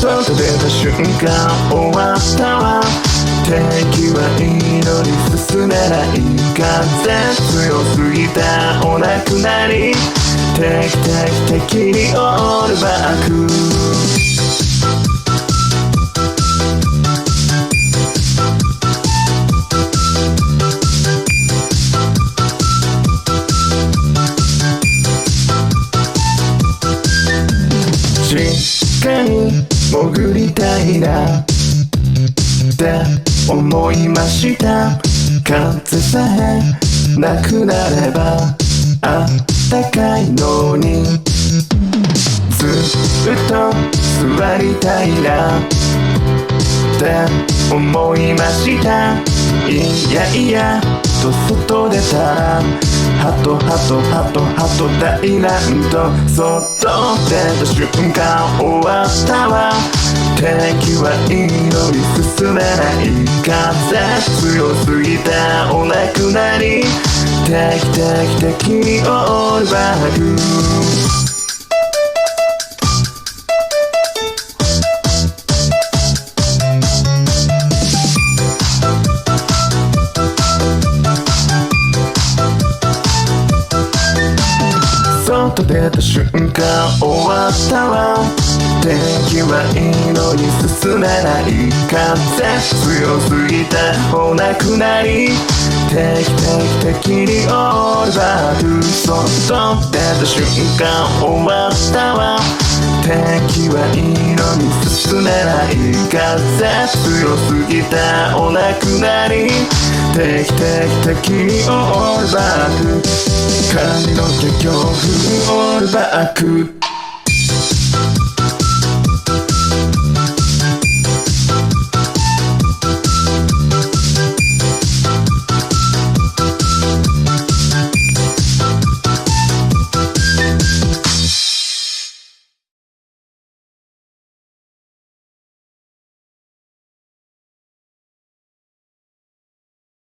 外出た瞬間終わったわ。敵はいいのに進めない。風強すぎたお亡くなり。敵にオールバック。地下に潜りたいなって思いました。風さえなくなればあったかいのに。ずっと座りたいなって思いました。いやいやと外出たらハト大乱闘。外出た瞬間終わったわ。敵はいいのに進めない。風強すぎたお亡くなり。敵にオールバック。外出た瞬間終わったわ。敵はいいのに進めない。風強すぎたお亡くなり。敵にオールバック。外出た瞬間終わったわ。敵はいいのに進めない。風強すぎたお亡くなり。敵にオールバック。髪の毛強風オールバック。